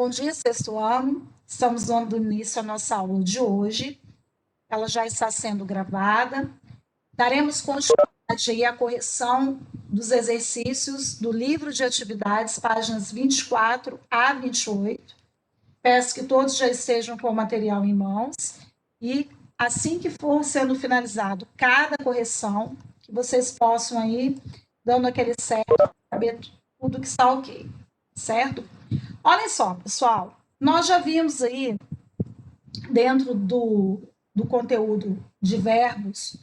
Bom dia, sexto ano. Estamos dando início à nossa aula de hoje. Ela já está sendo gravada. Daremos continuidade aí à correção dos exercícios do livro de atividades, páginas 24 a 28. Peço que todos já estejam com o material em mãos e, assim que for sendo finalizado cada correção, que vocês possam aí, dando aquele certo, saber tudo que está ok, certo? Olha só, pessoal, nós já vimos aí, dentro do conteúdo de verbos,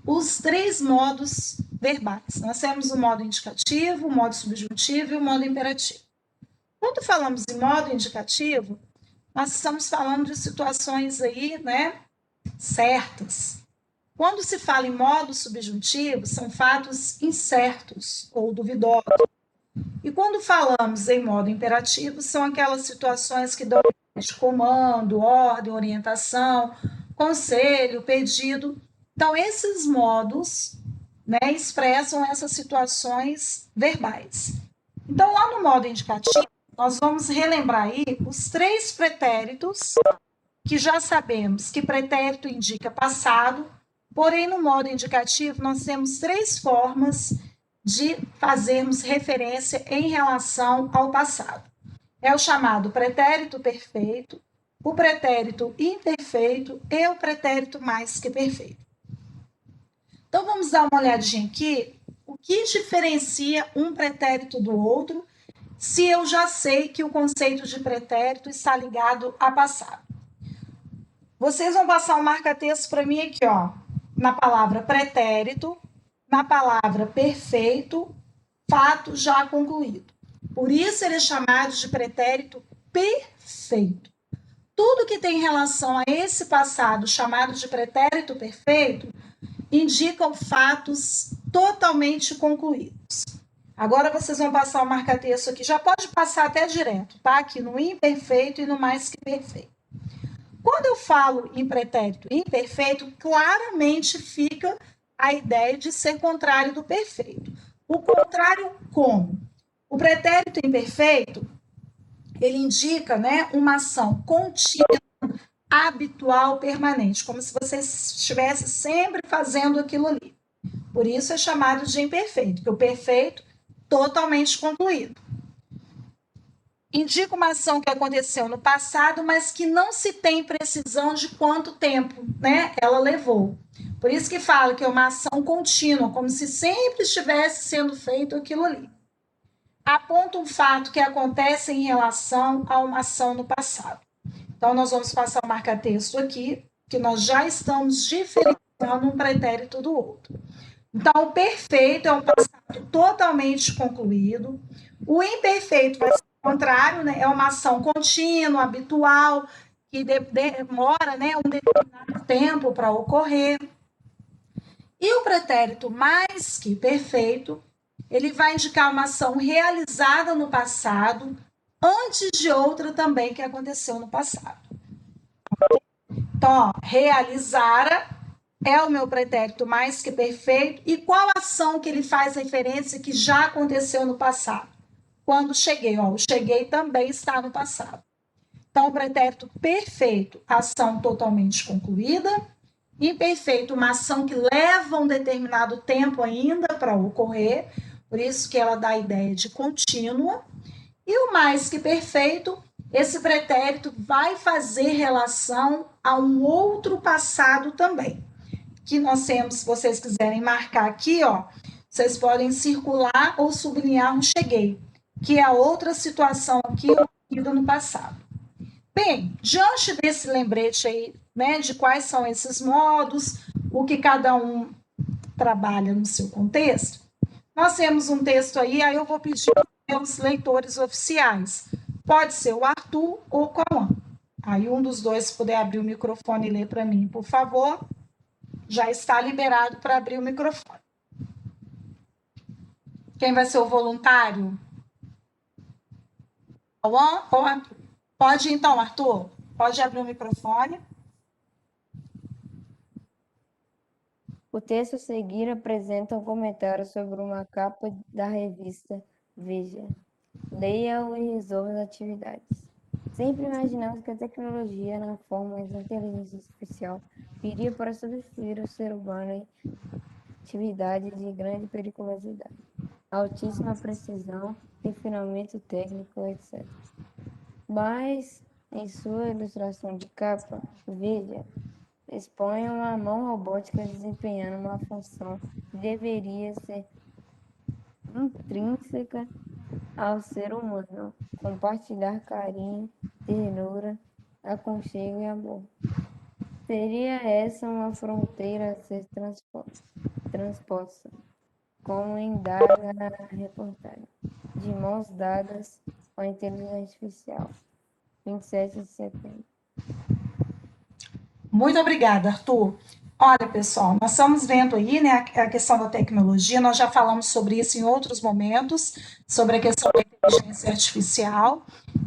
os três modos verbais. Nós temos o modo indicativo, o modo subjuntivo e o modo imperativo. Quando falamos em modo indicativo, nós estamos falando de situações aí, né, certas. Quando se fala em modo subjuntivo, são fatos incertos ou duvidosos. E quando falamos em modo imperativo, são aquelas situações que dão de comando, ordem, orientação, conselho, pedido. Então, esses modos, né, expressam essas situações verbais. Então, lá no modo indicativo, nós vamos relembrar aí os três pretéritos, que já sabemos que pretérito indica passado, porém, no modo indicativo, nós temos três formas de fazermos referência em relação ao passado. É o chamado pretérito perfeito, o pretérito imperfeito e o pretérito mais que perfeito. Então, vamos dar uma olhadinha aqui, o que diferencia um pretérito do outro, se eu já sei que o conceito de pretérito está ligado a passado. Vocês vão passar um marca-texto para mim aqui, ó, na palavra pretérito, na palavra perfeito, fato já concluído. Por isso ele é chamado de pretérito perfeito. Tudo que tem relação a esse passado chamado de pretérito perfeito indicam fatos totalmente concluídos. Agora vocês vão passar o marca-texto aqui, já pode passar até direto, tá? Aqui no imperfeito e no mais que perfeito. Quando eu falo em pretérito imperfeito, claramente fica a ideia de ser contrário do perfeito. O contrário como? O pretérito imperfeito, ele indica, né, uma ação contínua, habitual, permanente, como se você estivesse sempre fazendo aquilo ali. Por isso é chamado de imperfeito, porque o perfeito totalmente concluído. Indica uma ação que aconteceu no passado, mas que não se tem precisão de quanto tempo, né, ela levou. Por isso que fala que é uma ação contínua, como se sempre estivesse sendo feito aquilo ali. Aponta um fato que acontece em relação a uma ação no passado. Então, nós vamos passar o marca-texto aqui, que nós já estamos diferenciando um pretérito do outro. Então, o perfeito é um passado totalmente concluído. O imperfeito vai ser o contrário, né? É uma ação contínua, habitual, que demora, né, um determinado tempo para ocorrer. E o pretérito mais que perfeito, ele vai indicar uma ação realizada no passado, antes de outra também que aconteceu no passado. Então, ó, realizara é o meu pretérito mais que perfeito. E qual ação que ele faz referência que já aconteceu no passado? Quando cheguei, ó, o cheguei também está no passado. Então, o pretérito perfeito, ação totalmente concluída. Imperfeito, uma ação que leva um determinado tempo ainda para ocorrer, por isso que ela dá a ideia de contínua. E o mais que perfeito, esse pretérito vai fazer relação a um outro passado também. Que nós temos, se vocês quiserem marcar aqui, ó, vocês podem circular ou sublinhar um cheguei, que é a outra situação aqui ocorrida no passado. Bem, diante desse lembrete aí, né, de quais são esses modos, o que cada um trabalha no seu contexto, nós temos um texto aí eu vou pedir aos leitores oficiais. Pode ser o Arthur ou o Cauã. Aí um dos dois, se puder abrir o microfone e ler para mim, por favor, já está liberado para abrir o microfone. Quem vai ser o voluntário? Cauã ou Arthur? Pode então, Arthur? Pode abrir o microfone. O texto a seguir apresenta um comentário sobre uma capa da revista Veja. Leia-o e resolva as atividades. Sempre imaginamos que a tecnologia, na forma da inteligência artificial, viria para substituir o ser humano em atividades de grande periculosidade, altíssima precisão, refinamento técnico, etc. Mas, em sua ilustração de capa, veja, expõe uma mão robótica desempenhando uma função que deveria ser intrínseca ao ser humano, compartilhar carinho, ternura, aconchego e amor. Seria essa uma fronteira a ser transposta, como indaga na reportagem, de mãos dadas com a inteligência artificial, 27 de setembro. Muito obrigada, Arthur. Olha, pessoal, nós estamos vendo aí, né, a questão da tecnologia, nós já falamos sobre isso em outros momentos, sobre a questão da inteligência artificial,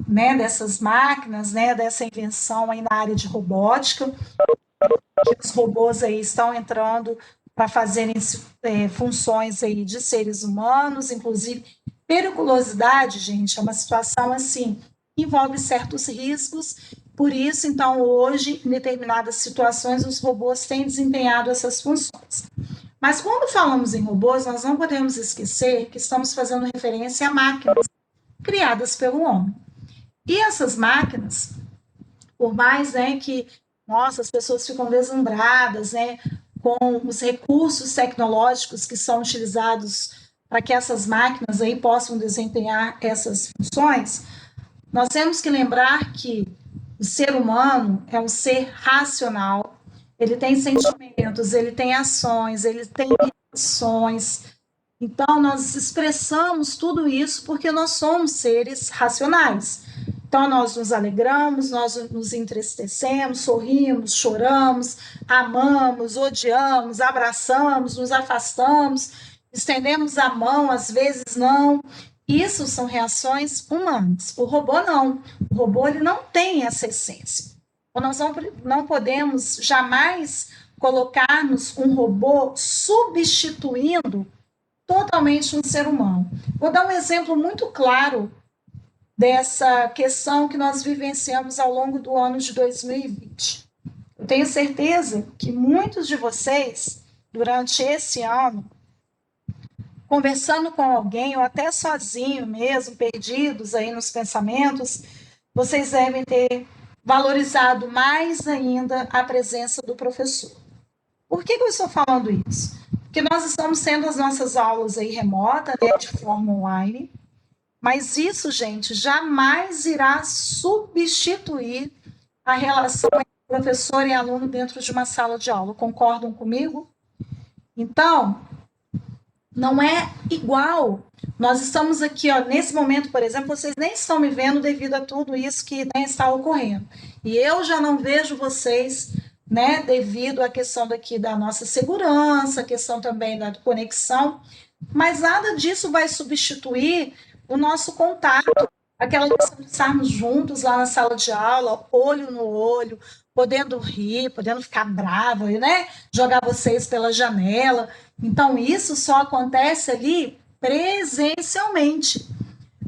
né, dessas máquinas, né, dessa invenção aí na área de robótica, que os robôs aí estão entrando para fazerem funções aí de seres humanos, inclusive periculosidade, gente, é uma situação assim, que envolve certos riscos. Por isso, então, hoje, em determinadas situações, os robôs têm desempenhado essas funções. Mas quando falamos em robôs, nós não podemos esquecer que estamos fazendo referência a máquinas criadas pelo homem. E essas máquinas, por mais, né, que, nossa, as pessoas ficam deslumbradas, né, com os recursos tecnológicos que são utilizados para que essas máquinas aí possam desempenhar essas funções, nós temos que lembrar que o ser humano é um ser racional, ele tem sentimentos, ele tem ações, ele tem reações. Então, nós expressamos tudo isso porque nós somos seres racionais. Então, nós nos alegramos, nós nos entristecemos, sorrimos, choramos, amamos, odiamos, abraçamos, nos afastamos, estendemos a mão, às vezes não. Isso são reações humanas. O robô não. O robô ele não tem essa essência. Então, nós não podemos jamais colocarmos um robô substituindo totalmente um ser humano. Vou dar um exemplo muito claro dessa questão que nós vivenciamos ao longo do ano de 2020. Eu tenho certeza que muitos de vocês, durante esse ano, conversando com alguém ou até sozinho mesmo, perdidos aí nos pensamentos, vocês devem ter valorizado mais ainda a presença do professor. Por que eu estou falando isso? Porque nós estamos tendo as nossas aulas aí remotas, né, de forma online, mas isso, gente, jamais irá substituir a relação entre professor e aluno dentro de uma sala de aula. Concordam comigo? Então, não é igual. Nós estamos aqui, ó, nesse momento, por exemplo, vocês nem estão me vendo devido a tudo isso que, né, está ocorrendo. E eu já não vejo vocês, né, devido à questão daqui da nossa segurança, a questão também da conexão, mas nada disso vai substituir o nosso contato, aquela questão de estarmos juntos lá na sala de aula, olho no olho, podendo rir, podendo ficar brava, né? Jogar vocês pela janela. Então, isso só acontece ali presencialmente.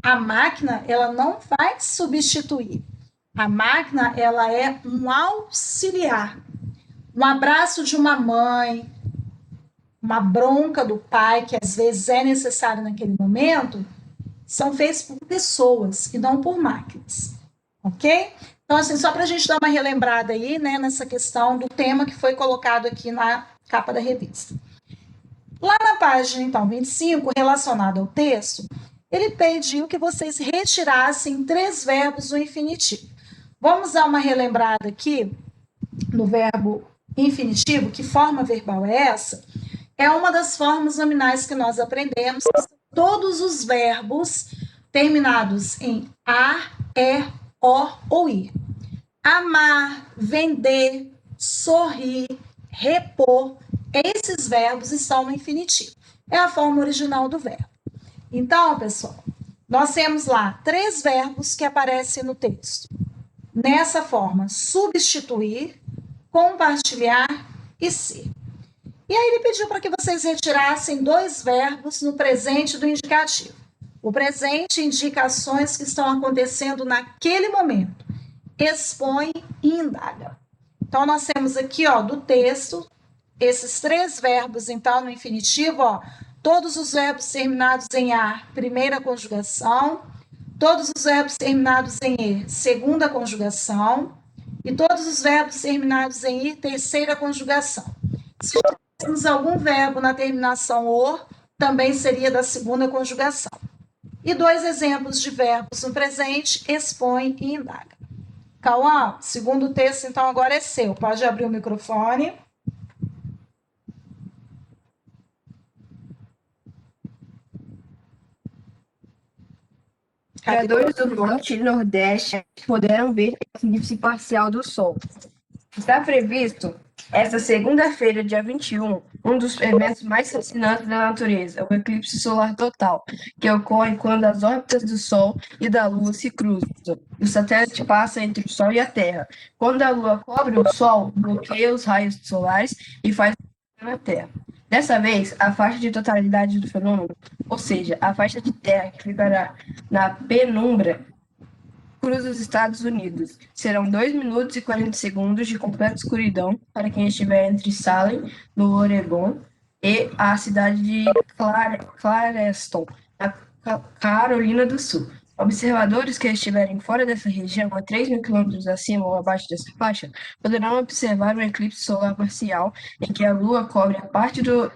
A máquina, ela não vai substituir. A máquina, ela é um auxiliar. Um abraço de uma mãe, uma bronca do pai, que às vezes é necessário naquele momento, são feitos por pessoas e não por máquinas, ok? Então, assim, só para a gente dar uma relembrada aí, né, nessa questão do tema que foi colocado aqui na capa da revista. Lá na página, então, 25, relacionado ao texto, ele pediu que vocês retirassem 3 verbos do infinitivo. Vamos dar uma relembrada aqui no verbo infinitivo, que forma verbal é essa? É uma das formas nominais que nós aprendemos, todos os verbos terminados em a, o ou ir. Amar, vender, sorrir, repor, esses verbos estão no infinitivo. É a forma original do verbo. Então, pessoal, nós temos lá 3 verbos que aparecem no texto. Nessa forma, substituir, compartilhar e ser. E aí ele pediu para que vocês retirassem 2 verbos no presente do indicativo. O presente indica ações que estão acontecendo naquele momento. expõe e indaga. Então, nós temos aqui, ó, do texto, esses 3 verbos, então, no infinitivo, ó, todos os verbos terminados em A, primeira conjugação, todos os verbos terminados em E, segunda conjugação, e todos os verbos terminados em I, terceira conjugação. Se tivéssemos algum verbo na terminação OR, também seria da segunda conjugação. E 2 exemplos de verbos no presente, expõe e indaga. Cauã, segundo texto, então, agora é seu. Pode abrir o microfone. Moradores do Norte e Nordeste poderão ver a eclipse parcial do Sol. Está previsto esta segunda-feira, dia 21, um dos eventos mais fascinantes da natureza, o eclipse solar total, que ocorre quando as órbitas do Sol e da Lua se cruzam. O satélite passa entre o Sol e a Terra. Quando a Lua cobre o Sol, bloqueia os raios solares e faz na Terra. Dessa vez, a faixa de totalidade do fenômeno, ou seja, a faixa de terra que ficará na penumbra, cruza os Estados Unidos. Serão 2 minutos e 40 segundos de completa escuridão para quem estiver entre Salem, no Oregon, e a cidade de Clarkston, na Carolina do Sul. Observadores que estiverem fora dessa região, a 3.000 quilômetros acima ou abaixo dessa faixa, poderão observar um eclipse solar parcial em que a Lua cobre a parte do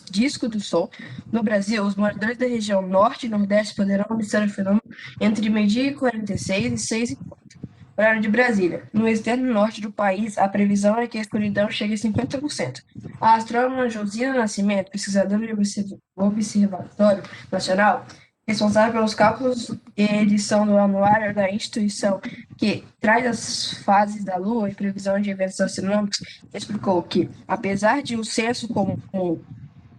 disco do Sol. No Brasil, os moradores da região Norte e Nordeste poderão observar o fenômeno entre meio-dia e 46 e 6h40, horário de Brasília. No extremo norte do país, a previsão é que a escuridão chegue a 50%. A astrônoma Josina Nascimento, pesquisadora do Observatório Nacional, responsável pelos cálculos e edição do anuário da instituição, que traz as fases da Lua e previsão de eventos astronômicos, explicou que, apesar de o senso comum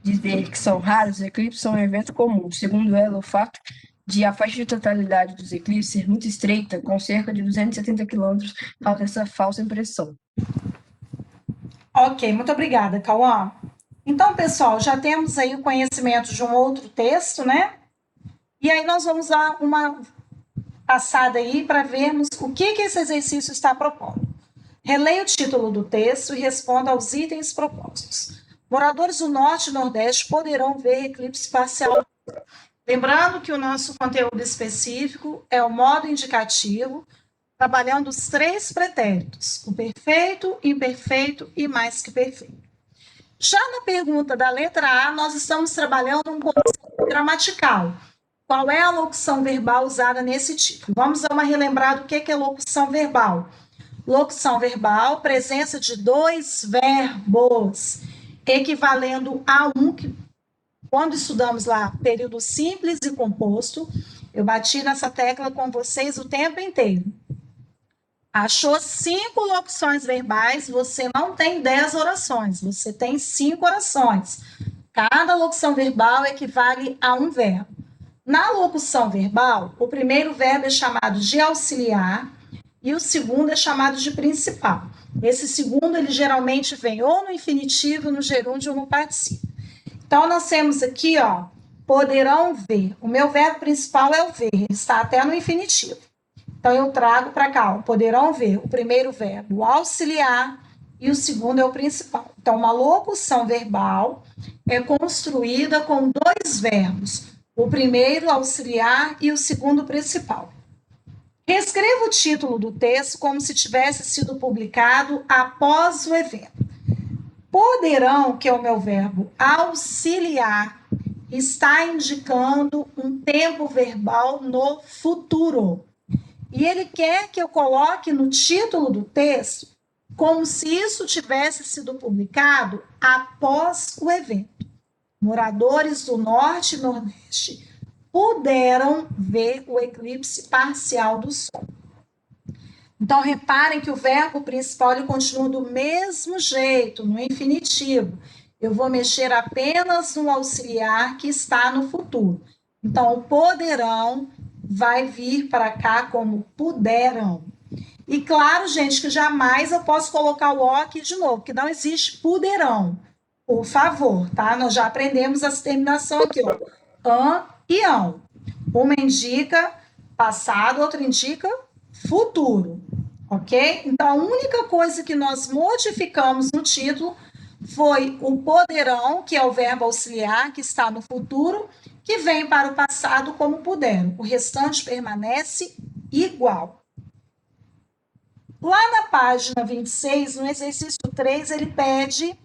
dizer que são raros, os eclipses são um evento comum. Segundo ela, o fato de a faixa de totalidade dos eclipses ser muito estreita, com cerca de 270 quilômetros, causa essa falsa impressão. Ok, muito obrigada, Cauã. Então, pessoal, já temos aí o conhecimento de um outro texto, né? E aí nós vamos dar uma passada aí para vermos o que esse exercício está propondo. Releia o título do texto e responda aos itens propostos. Moradores do Norte e Nordeste poderão ver eclipse parcial. Lembrando que o nosso conteúdo específico é o modo indicativo, trabalhando os 3 pretéritos, o perfeito, imperfeito e mais que perfeito. Já na pergunta da letra A, nós estamos trabalhando um conceito gramatical. Qual é a locução verbal usada nesse título? Vamos dar uma relembrada do que é locução verbal. Locução verbal, presença de 2 verbos, equivalendo a um, que quando estudamos lá período simples e composto, eu bati nessa tecla com vocês o tempo inteiro. Achou 5 locuções verbais, você não tem 10 orações, você tem 5 orações. Cada locução verbal equivale a um verbo. Na locução verbal, o primeiro verbo é chamado de auxiliar e o segundo é chamado de principal. Esse segundo, ele geralmente vem ou no infinitivo, no gerúndio ou no particípio. Então, nós temos aqui, ó, poderão ver. O meu verbo principal é o ver, ele está até no infinitivo. Então, eu trago para cá, ó, poderão ver o primeiro verbo, o auxiliar, e o segundo é o principal. Então, uma locução verbal é construída com 2 verbos, o primeiro auxiliar e o segundo principal. Reescreva o título do texto como se tivesse sido publicado após o evento. Poderão, que é o meu verbo auxiliar, está indicando um tempo verbal no futuro. E ele quer que eu coloque no título do texto como se isso tivesse sido publicado após o evento. Moradores do Norte e Nordeste puderam ver o eclipse parcial do Sol. Então, reparem que o verbo principal ele continua do mesmo jeito, no infinitivo. Eu vou mexer apenas no auxiliar que está no futuro. Então, o poderão vai vir para cá como puderam. E claro, gente, que jamais eu posso colocar o O aqui de novo, porque não existe puderão. Por favor, tá? Nós já aprendemos essa terminação aqui, ó. An e ão. Uma indica passado, outra indica futuro, ok? Então, a única coisa que nós modificamos no título foi o poderão, que é o verbo auxiliar, que está no futuro, que vem para o passado como puderam. O restante permanece igual. Lá na página 26, no exercício 3, ele pede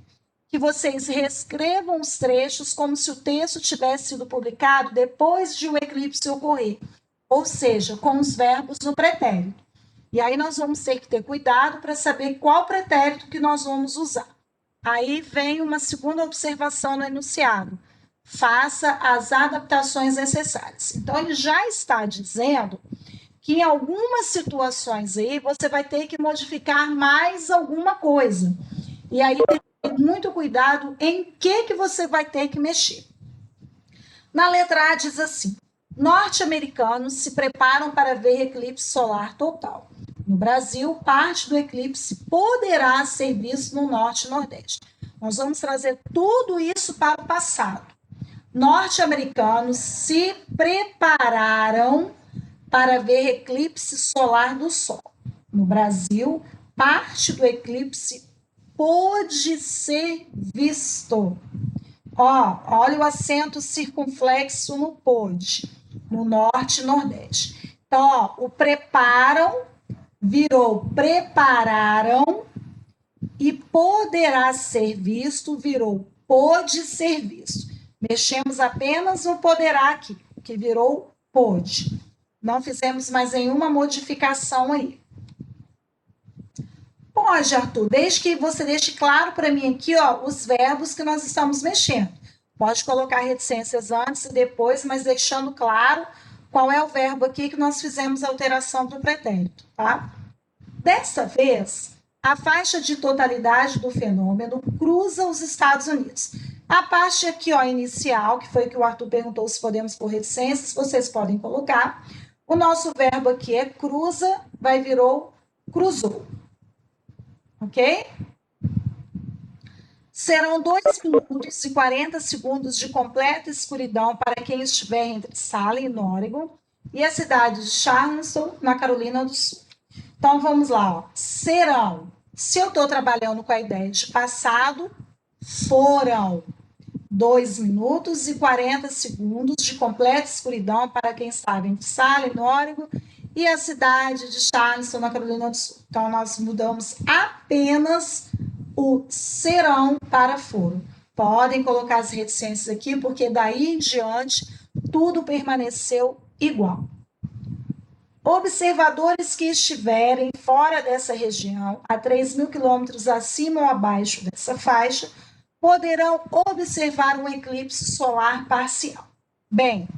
que vocês reescrevam os trechos como se o texto tivesse sido publicado depois de o eclipse ocorrer, ou seja, com os verbos no pretérito. E aí nós vamos ter que ter cuidado para saber qual pretérito que nós vamos usar. Aí vem uma segunda observação no enunciado. Faça as adaptações necessárias. Então, ele já está dizendo que em algumas situações aí você vai ter que modificar mais alguma coisa. E aí tem que ter muito cuidado em que você vai ter que mexer. Na letra A diz assim: norte-americanos se preparam para ver eclipse solar total. No Brasil, parte do eclipse poderá ser visto no norte e nordeste. Nós vamos trazer tudo isso para o passado. Norte-americanos se prepararam para ver eclipse solar do Sol. No Brasil, parte do eclipse pôde ser visto. Olha o acento circunflexo no pôde, no norte e nordeste. Então, o preparam virou prepararam e poderá ser visto virou pôde ser visto. Mexemos apenas no poderá aqui, que virou pôde. Não fizemos mais nenhuma modificação aí. Pode, Arthur, desde que você deixe claro para mim aqui, os verbos que nós estamos mexendo. Pode colocar reticências antes e depois, mas deixando claro qual é o verbo aqui que nós fizemos a alteração do pretérito, tá? Dessa vez, a faixa de totalidade do fenômeno cruza os Estados Unidos. A parte aqui, inicial, que foi o que o Arthur perguntou se podemos pôr reticências, vocês podem colocar. O nosso verbo aqui é cruza, virou cruzou. Ok? Serão 2 minutos e 40 segundos de completa escuridão para quem estiver entre Salem e Oregon e a cidade de Charleston, na Carolina do Sul. Então, vamos lá. Serão. Se eu estou trabalhando com a ideia de passado, foram 2 minutos e 40 segundos de completa escuridão para quem estava entre Salem e Oregon e a cidade de Charleston, na Carolina do Sul. Então, nós mudamos apenas o serão para foram. Podem colocar as reticências aqui, porque daí em diante tudo permaneceu igual. Observadores que estiverem fora dessa região, a 3.000 quilômetros acima ou abaixo dessa faixa, poderão observar um eclipse solar parcial. Bem,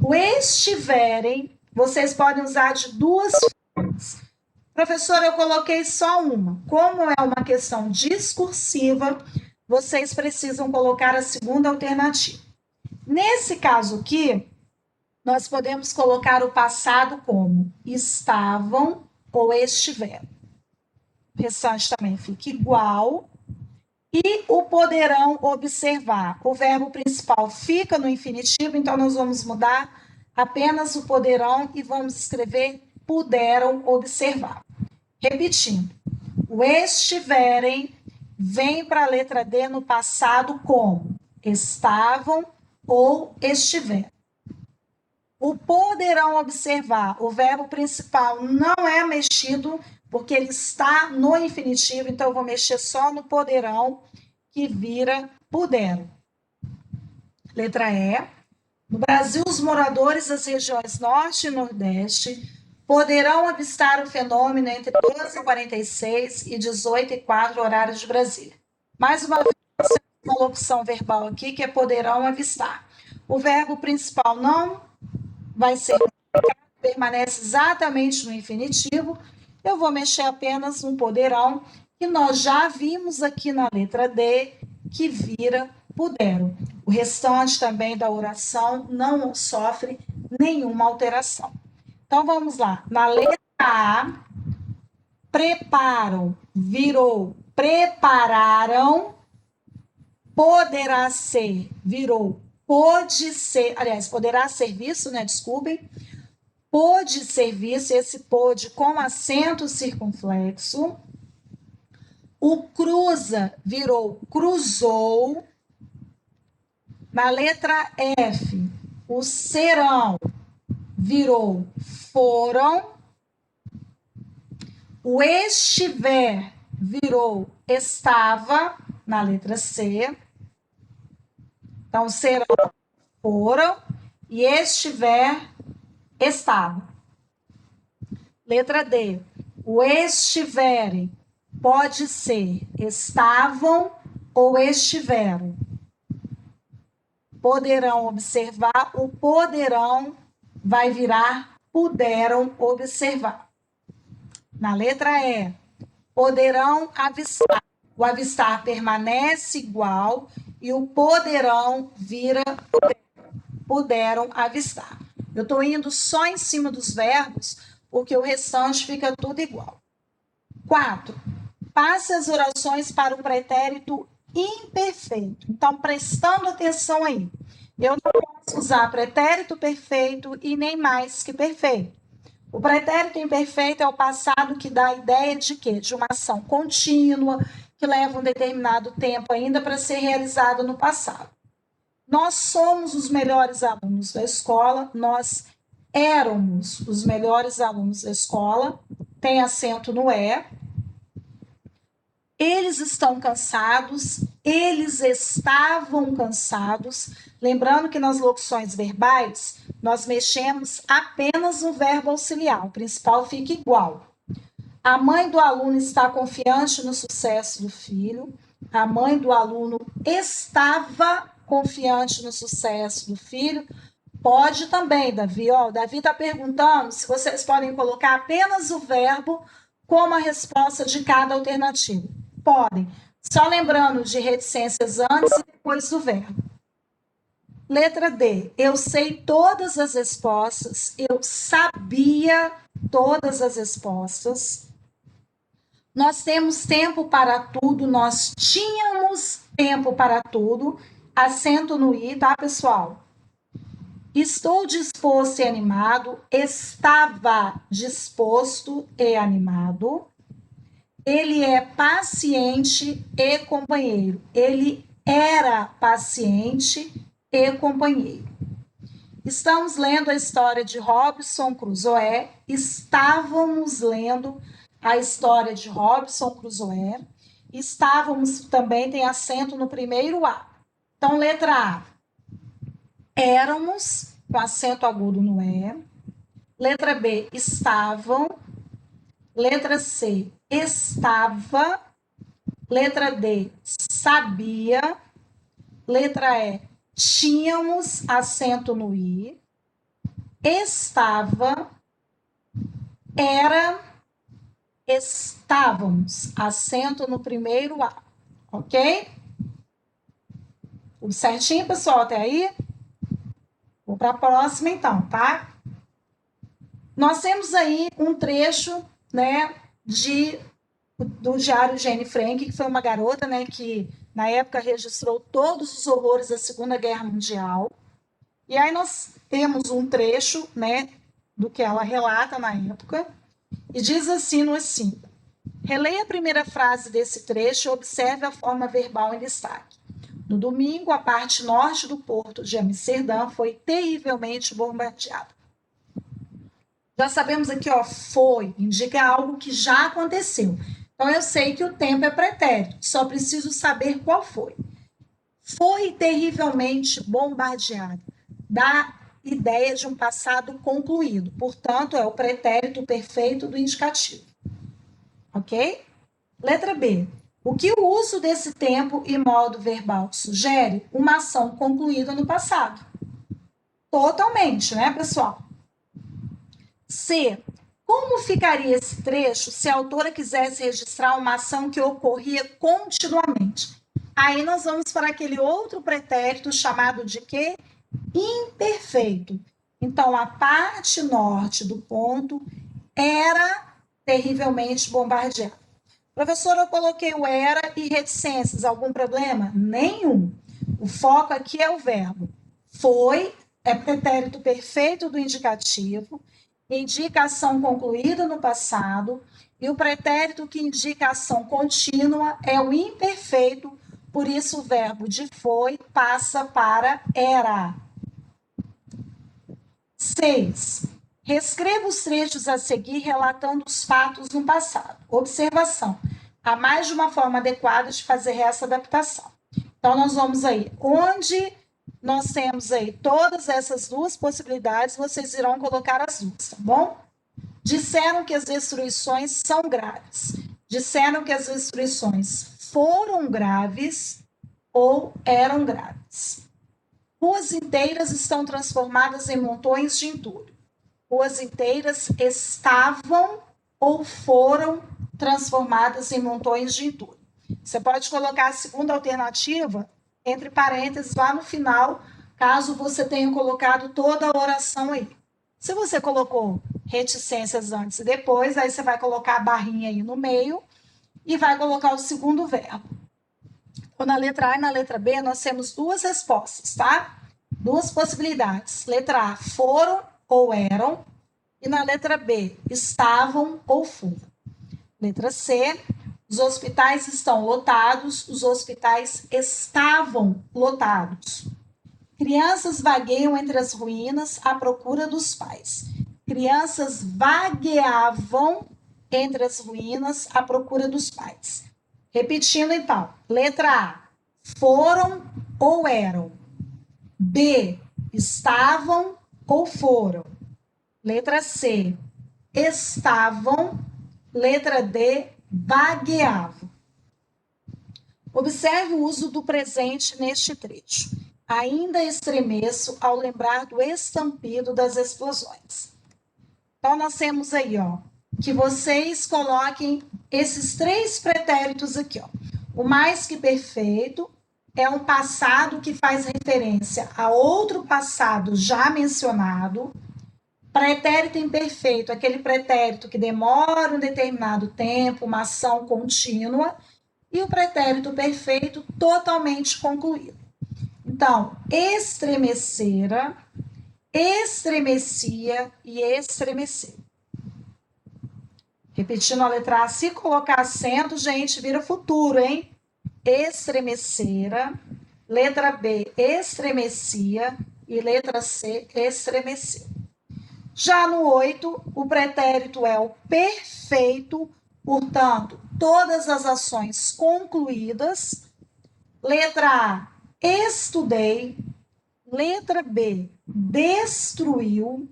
o estiverem, vocês podem usar de 2 formas. Professora, eu coloquei só uma. Como é uma questão discursiva, vocês precisam colocar a segunda alternativa. Nesse caso aqui, nós podemos colocar o passado como estavam ou estiveram. O restante também fica igual. E o poderão observar. O verbo principal fica no infinitivo, então nós vamos mudar apenas o poderão e vamos escrever puderam observar. Repetindo, o estiverem vem para a letra D no passado como estavam ou estiveram. O poderão observar, o verbo principal não é mexido porque ele está no infinitivo, então eu vou mexer só no poderão, que vira puderam. Letra E. No Brasil, os moradores das regiões Norte e Nordeste poderão avistar o fenômeno entre 12h46 e 18h04, horário de Brasília. Mais uma vez, uma locução verbal aqui, que é poderão avistar. O verbo principal não vai ser, permanece exatamente no infinitivo. Eu vou mexer apenas no poderão, que nós já vimos aqui na letra D, que vira puderam. O restante também da oração não sofre nenhuma alteração. Então, vamos lá. Na letra A, preparam, virou prepararam, poderá ser, virou pode ser, aliás, poderá ser visto, né? Desculpem. pôde ser visto, esse pôde com acento circunflexo. O cruza virou cruzou. Na letra F, o serão virou foram. O estiver virou estava, na letra C. Então, serão, foram, e estiver, estava. Letra D. O estiverem pode ser estavam ou estiveram. Poderão observar, o poderão vai virar puderam observar. Na letra E, poderão avistar. O avistar permanece igual e o poderão vira puderam avistar. Eu estou indo só em cima dos verbos, porque o restante fica tudo igual. 4. Passe as orações para o pretérito imperfeito. Então, prestando atenção aí, eu não posso usar pretérito perfeito e nem mais que perfeito. O pretérito imperfeito é o passado que dá a ideia de quê? De uma ação contínua, que leva um determinado tempo ainda para ser realizada no passado. Nós somos os melhores alunos da escola, nós éramos os melhores alunos da escola, tem acento no E. Eles estão cansados, eles estavam cansados. Lembrando que nas locuções verbais, nós mexemos apenas no verbo auxiliar, o principal fica igual. A mãe do aluno está confiante no sucesso do filho. A mãe do aluno estava confiante no sucesso do filho. Pode também, Davi. Ó, o Davi está perguntando se vocês podem colocar apenas o verbo como a resposta de cada alternativa. Podem. Só lembrando de reticências antes e depois do verbo. Letra D. Eu sei todas as respostas. Eu sabia todas as respostas. Nós temos tempo para tudo. Nós tínhamos tempo para tudo. Acento no I, tá, pessoal? Estou disposto e animado. Estava disposto e animado. Ele é paciente e companheiro. Ele era paciente e companheiro. Estamos lendo a história de Robinson Crusoe. Estávamos lendo a história de Robinson Crusoe. Estávamos também, tem acento no primeiro A. Então, letra A. Éramos, com acento agudo no E. Letra B. Estavam. Letra C, estava. Letra D, sabia. Letra E, tínhamos, acento no I. Estava, era, estávamos, acento no primeiro A. Ok? Tudo certinho, pessoal, até aí? Vou para a próxima, então, tá? Nós temos aí um trecho, né, do diário Jane Frank, que foi uma garota, né, que na época registrou todos os horrores da Segunda Guerra Mundial. E aí nós temos um trecho, né, do que ela relata na época, e diz assim no assim: releia a primeira frase desse trecho e observe a forma verbal em destaque. No domingo, a parte norte do porto de Amsterdã foi terrivelmente bombardeada. Já sabemos aqui, ó, foi, indica algo que já aconteceu. Então, eu sei que o tempo é pretérito, só preciso saber qual foi. Foi terrivelmente bombardeada. Dá ideia de um passado concluído. Portanto, é o pretérito perfeito do indicativo. Ok? Letra B. O que o uso desse tempo e modo verbal sugere? Uma ação concluída no passado. Totalmente, né, pessoal? C. Como ficaria esse trecho se a autora quisesse registrar uma ação que ocorria continuamente? Aí nós vamos para aquele outro pretérito chamado de quê? Imperfeito. Então, a parte norte do ponto era terrivelmente bombardeada. Professora, eu coloquei o era e reticências. Algum problema? Nenhum. O foco aqui é o verbo. Foi, é pretérito perfeito do indicativo. indica ação concluída no passado, e o pretérito que indica ação contínua é o imperfeito, por isso o verbo de foi passa para era. 6. Reescreva os trechos a seguir relatando os fatos no passado. Observação. Há mais de uma forma adequada de fazer essa adaptação. Então, nós vamos aí. Onde nós temos aí todas essas duas possibilidades, vocês irão colocar as duas, tá bom? Disseram que as destruições são graves. Disseram que as destruições foram graves ou eram graves. Ruas inteiras estão transformadas em montões de entulho. Ruas inteiras estavam ou foram transformadas em montões de entulho. Você pode colocar a segunda alternativa entre parênteses lá no final, caso você tenha colocado toda a oração aí. Se você colocou reticências antes e depois, aí você vai colocar a barrinha aí no meio e vai colocar o segundo verbo. Então, na letra A e na letra B, nós temos duas respostas, tá? Duas possibilidades. Letra A, foram ou eram. E na letra B, estavam ou foram. Letra C, os hospitais estão lotados, os hospitais estavam lotados. Crianças vagueiam entre as ruínas à procura dos pais. Crianças vagueavam entre as ruínas à procura dos pais. Repetindo então, letra A, foram ou eram. B, estavam ou foram. Letra C, estavam. Letra D, vagueavam. Observe o uso do presente neste trecho. Ainda estremeço ao lembrar do estampido das explosões. Então, nós temos aí, ó, que vocês coloquem esses três pretéritos aqui, ó. O mais que perfeito é um passado que faz referência a outro passado já mencionado. Pretérito imperfeito, aquele pretérito que demora um determinado tempo, uma ação contínua. E o pretérito perfeito totalmente concluído. Então, estremecera, estremecia e estremeceu. Repetindo a letra A, se colocar acento, gente, vira futuro, hein? Estremecera, letra B, estremecia e letra C, estremeceu. Já no 8, o pretérito é o perfeito, portanto, todas as ações concluídas. Letra A, estudei. Letra B, destruiu.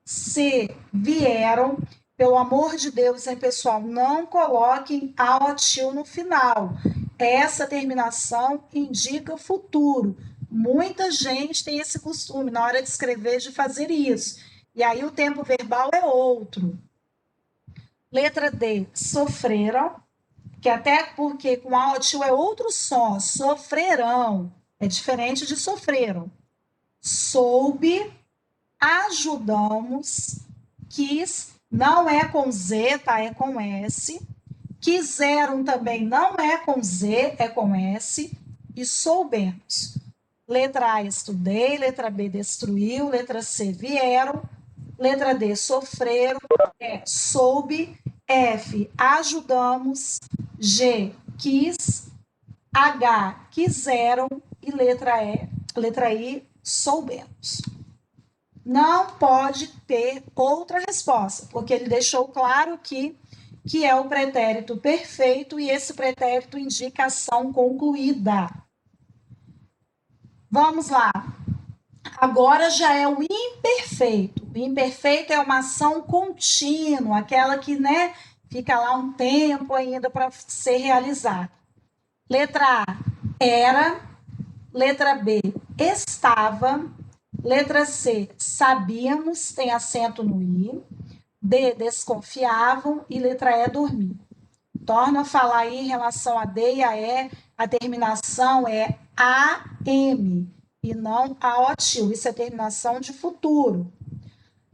C, vieram. Pelo amor de Deus, hein, pessoal? Não coloquem ao no final. Essa terminação indica futuro. Muita gente tem esse costume, na hora de escrever, de fazer isso. E aí o tempo verbal é outro. Letra D, sofreram, que até porque com ao é outro som, sofrerão, é diferente de sofreram. Soube, ajudamos, quis, não é com Z, tá? É com S. Quiseram também não é com Z, é com S. E soubemos. Letra A, estudei. Letra B, destruiu. Letra C, vieram. Letra D, sofreram. E, soube. F, ajudamos. G, quis. H, quiseram. E letra I, soubemos. Não pode ter outra resposta, porque ele deixou claro que é o pretérito perfeito e esse pretérito indica ação concluída. Vamos lá. Agora já é o imperfeito. O imperfeito é uma ação contínua, aquela que, né, fica lá um tempo ainda para ser realizada. Letra A, era. Letra B, estava. Letra C, sabíamos, tem acento no I. D, desconfiavam. E letra E, dormir. Torno a falar aí em relação a D e a E, a terminação é AM e não AOTIL. Isso é terminação de futuro.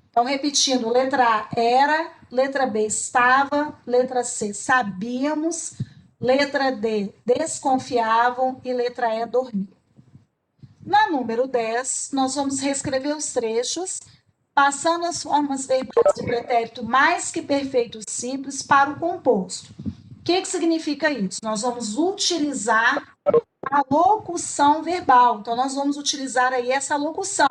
Então, repetindo, letra A, era. Letra B, estava. Letra C, sabíamos. Letra D, desconfiavam. E letra E, dormir. Na número 10, nós vamos reescrever os trechos passando as formas verbais do pretérito mais que perfeito simples para o composto. O que significa isso? Nós vamos utilizar a locução verbal. Então, nós vamos utilizar aí essa locução.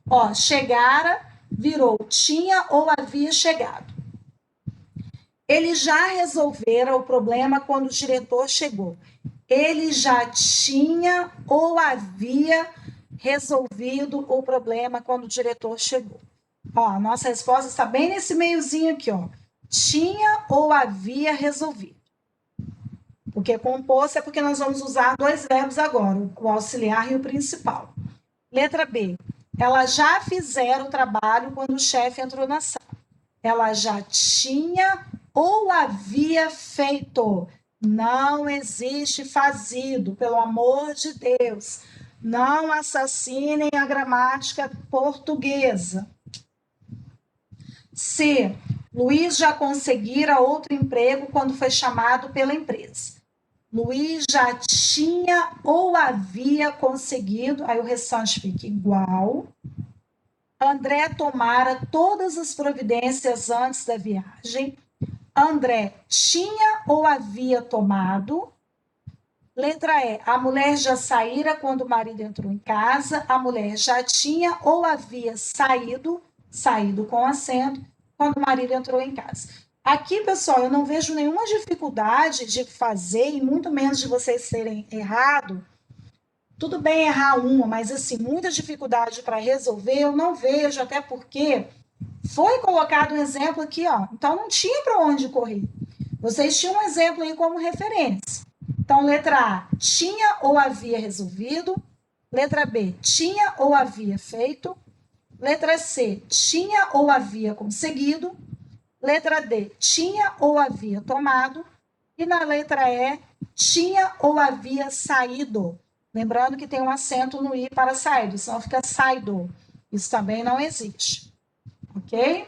Ó, chegara virou tinha ou havia chegado. Ele já resolvera o problema quando o diretor chegou. Ele já tinha ou havia resolvido o problema quando o diretor chegou. Ó, a nossa resposta está bem nesse meiozinho aqui, ó. Tinha ou havia resolvido. Porque composto é porque nós vamos usar dois verbos agora, o auxiliar e o principal. Letra B. Ela já fizera o trabalho quando o chefe entrou na sala. Ela já tinha ou havia feito. Não existe fazido, pelo amor de Deus. Não assassinem a gramática portuguesa. C. Luiz já conseguira outro emprego quando foi chamado pela empresa. Luiz já tinha ou havia conseguido, aí o restante fica igual. André tomara todas as providências antes da viagem. André tinha ou havia tomado. Letra E. A mulher já saíra quando o marido entrou em casa. A mulher já tinha ou havia saído com acento, quando o marido entrou em casa. Aqui, pessoal, eu não vejo nenhuma dificuldade de fazer, e muito menos de vocês serem errado. Tudo bem errar uma, mas assim, muita dificuldade para resolver eu não vejo, até porque foi colocado um exemplo aqui, ó. Então não tinha para onde correr. Vocês tinham um exemplo aí como referência. Então, letra A, tinha ou havia resolvido. Letra B, tinha ou havia feito. Letra C, tinha ou havia conseguido. Letra D, tinha ou havia tomado. E na letra E, tinha ou havia saído. Lembrando que tem um acento no I para saído, senão fica saído. Isso também não existe. Ok?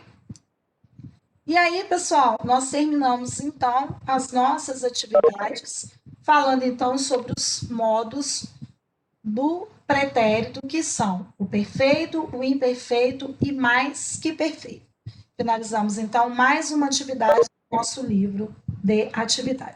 E aí, pessoal, nós terminamos, então, as nossas atividades, falando, então, sobre os modos do pretérito, que são o perfeito, o imperfeito e mais que perfeito. Finalizamos, então, mais uma atividade do nosso livro de atividades.